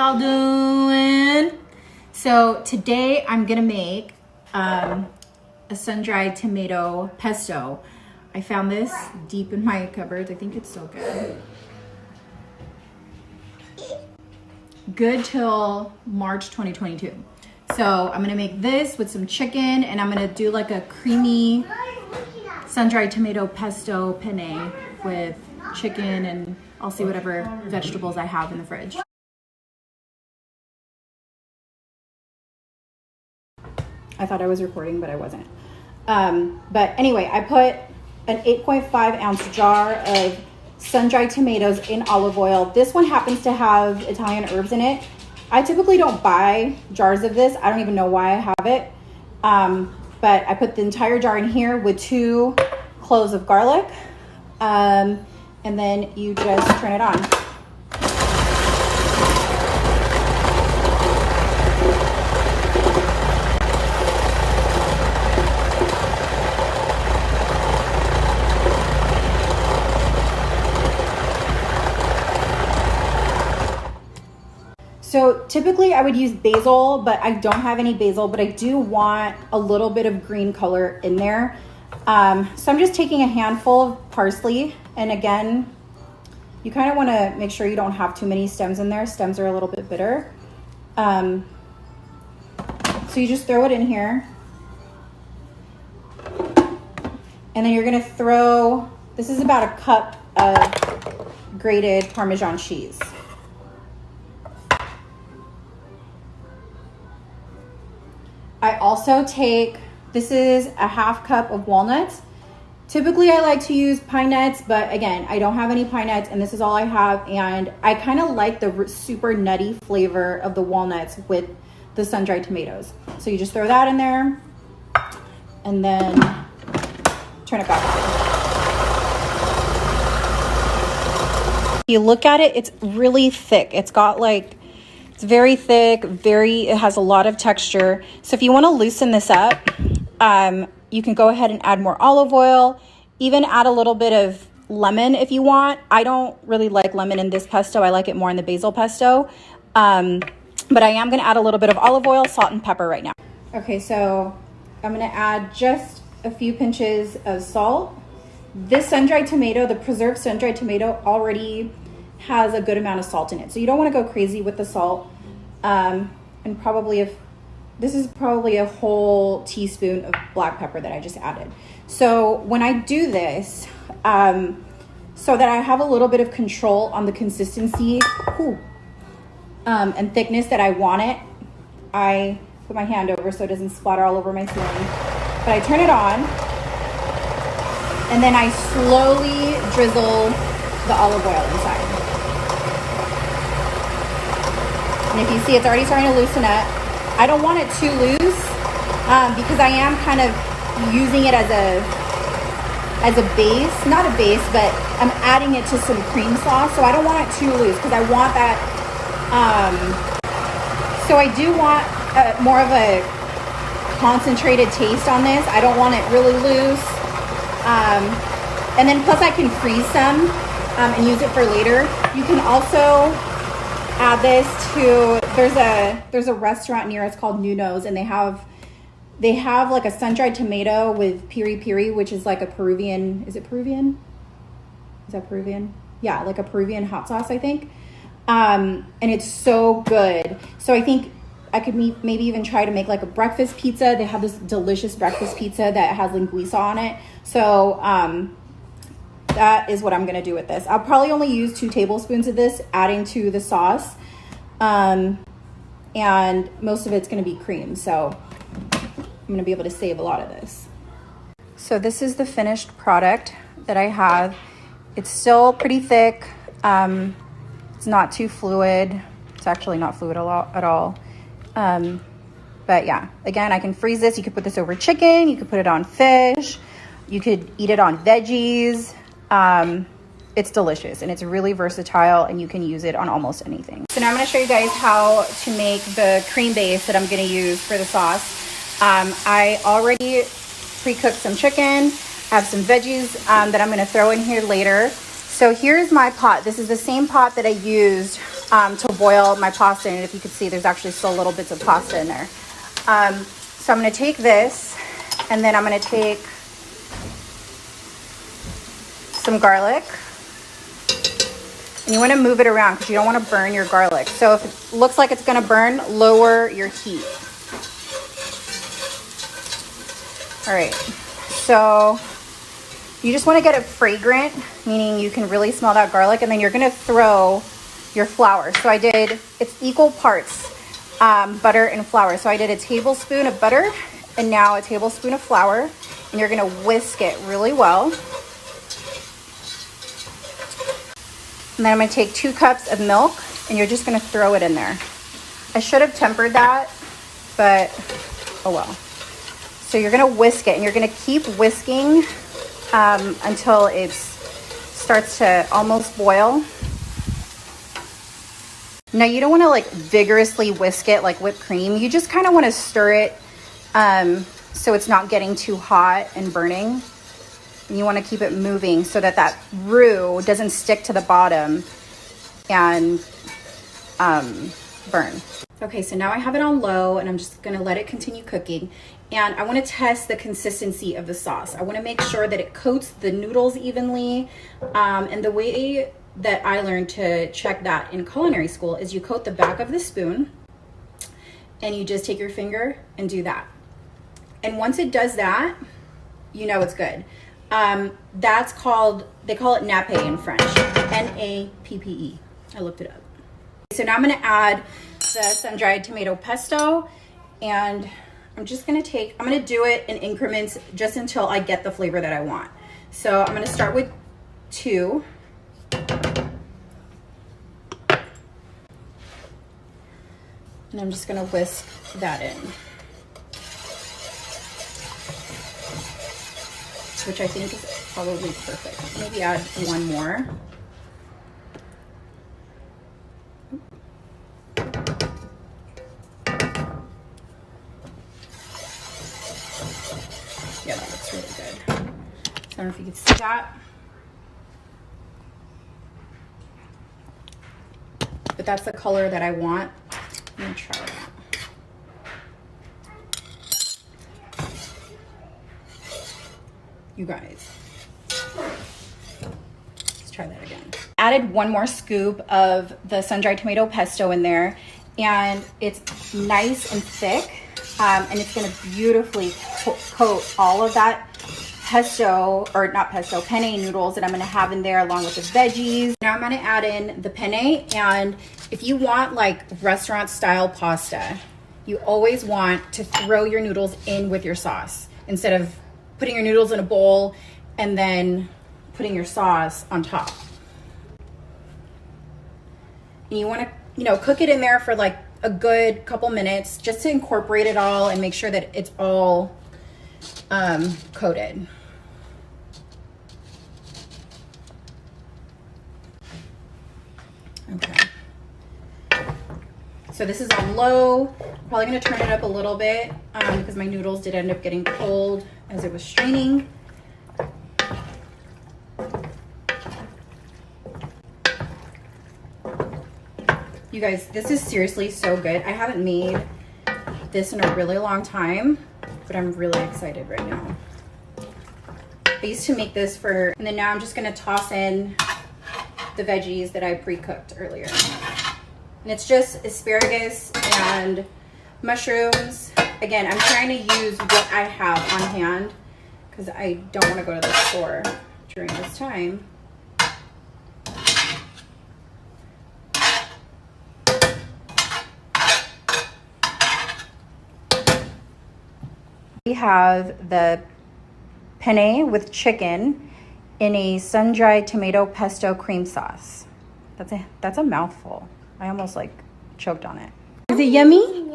y'all doing? So today I'm gonna make a sun-dried tomato pesto. I found this deep in my cupboards. I think it's still good. Good till March 2022. So I'm gonna make this with some chicken, and I'm gonna do like a creamy sun-dried tomato pesto penne with chicken, and I'll see whatever vegetables I have in the fridge. I thought I was recording, but I wasn't. But anyway, I put an 8.5 ounce jar of sun-dried tomatoes in olive oil. This one happens to have Italian herbs in it. I typically don't buy jars of this. I don't even know why I have it. But I put the entire jar in here with 2 cloves of garlic. And then you just turn it on. So typically I would use basil, but I don't have any basil, but I do want a little bit of green color in there. So I'm just taking a handful of parsley, and again, you kind of want to make sure you don't have too many stems in there. Stems are a little bit bitter. So you just throw it in here. And then you're going to throw, this is about a cup of grated Parmesan cheese. I also take, this is a half cup of walnuts. Typically I like to use pine nuts, but again, I don't have any pine nuts, and this is all I have. And I kind of like the super nutty flavor of the walnuts with the sun-dried tomatoes. So you just throw that in there and then turn it back on. You look at it, it's really thick. It's got like, it's very thick, it has a lot of texture. So if you want to loosen this up, you can go ahead and add more olive oil, even add a little bit of lemon if you want. I don't really like lemon in this pesto. I like it more in the basil pesto. But I am going to add a little bit of olive oil, salt, and pepper right now. Okay, so I'm going to add just a few pinches of salt. This sun-dried tomato, the preserved sun-dried tomato, already has a good amount of salt in it, so you don't want to go crazy with the salt. And probably, if this is probably a whole teaspoon of black pepper that I just added. So when I do this, so that I have a little bit of control on the consistency and thickness that I want it, I put my hand over so it doesn't splatter all over my ceiling. But I turn it on, and then I slowly drizzle the olive oil inside. And if you see, it's already starting to loosen up. I don't want it too loose because I am kind of using it as a base, not a base, but I'm adding it to some cream sauce. So I don't want it too loose because I want that. So I do want more of a concentrated taste on this. I don't want it really loose. And then plus I can freeze some and use it for later. You can also add this to, there's a restaurant near us called Nuno's, and they have like a sun-dried tomato with piri piri, which is like a Peruvian, is it Peruvian? Is that Peruvian? Yeah, like a Peruvian hot sauce, I think. And it's so good. So I think I could maybe even try to make like a breakfast pizza. They have this delicious breakfast pizza that has linguiça on it. So that is what I'm gonna do with this. I'll probably only use 2 tablespoons of this, adding to the sauce. And most of it's gonna be cream. So I'm gonna be able to save a lot of this. So this is the finished product that I have. It's still pretty thick. It's not too fluid. It's actually not fluid at all. But yeah, again, I can freeze this. You could put this over chicken. You could put it on fish. You could eat it on veggies. It's delicious, and it's really versatile, and you can use it on almost anything. So now I'm going to show you guys how to make the cream base that I'm going to use for the sauce. I already pre-cooked some chicken. I have some veggies that I'm going to throw in here later. So here's my pot. This is the same pot that I used to boil my pasta. And if you could see, there's actually still little bits of pasta in there. So I'm going to take this, and then I'm going to take some garlic. And you want to move it around because you don't want to burn your garlic. So if it looks like it's going to burn, lower your heat. All right, so you just want to get it fragrant, meaning you can really smell that garlic, and then you're going to throw your flour. So it's equal parts butter and flour. So I did a tablespoon of butter and now a tablespoon of flour, and you're going to whisk it really well. And then I'm going to take 2 cups of milk, and you're just going to throw it in there. I should have tempered that, but oh well. So you're going to whisk it, and you're going to keep whisking until it starts to almost boil. Now you don't want to like vigorously whisk it like whipped cream. You just kind of want to stir it so it's not getting too hot and burning. And you want to keep it moving so that that roux doesn't stick to the bottom and burn. Okay, so now I have it on low, and I'm just going to let it continue cooking. And I want to test the consistency of the sauce. I want to make sure that it coats the noodles evenly. And the way that I learned to check that in culinary school is you coat the back of the spoon, and you just take your finger and do that. And once it does that, you know it's good. That's called, they call it nappe in French, N-A-P-P-E. I looked it up. So now I'm going to add the sun-dried tomato pesto, and I'm going to do it in increments just until I get the flavor that I want. So I'm going to start with 2. And I'm just going to whisk that in, which I think is probably perfect. Maybe add 1 more. Yeah, that looks really good. So I don't know if you can see that. But that's the color that I want. I'm gonna try that. You guys, let's try that again. Added 1 more scoop of the sun-dried tomato pesto in there, and it's nice and thick, and it's gonna beautifully coat all of that pesto, or not pesto, penne noodles that I'm gonna have in there along with the veggies. Now I'm gonna add in the penne, and if you want like restaurant style pasta, you always want to throw your noodles in with your sauce instead of putting your noodles in a bowl and then putting your sauce on top. And you want to, cook it in there for like a good couple minutes just to incorporate it all and make sure that it's all coated. Okay. So this is on low. I'm probably going to turn it up a little bit because my noodles did end up getting cold as it was straining. You guys, this is seriously so good. I haven't made this in a really long time, but I'm really excited right now. I used to make this and then now I'm just going to toss in the veggies that I pre-cooked earlier. And it's just asparagus and mushrooms. Again, I'm trying to use what I have on hand because I don't want to go to the store during this time. We have the penne with chicken in a sun-dried tomato pesto cream sauce. That's a mouthful. I almost like choked on it. Is it yummy?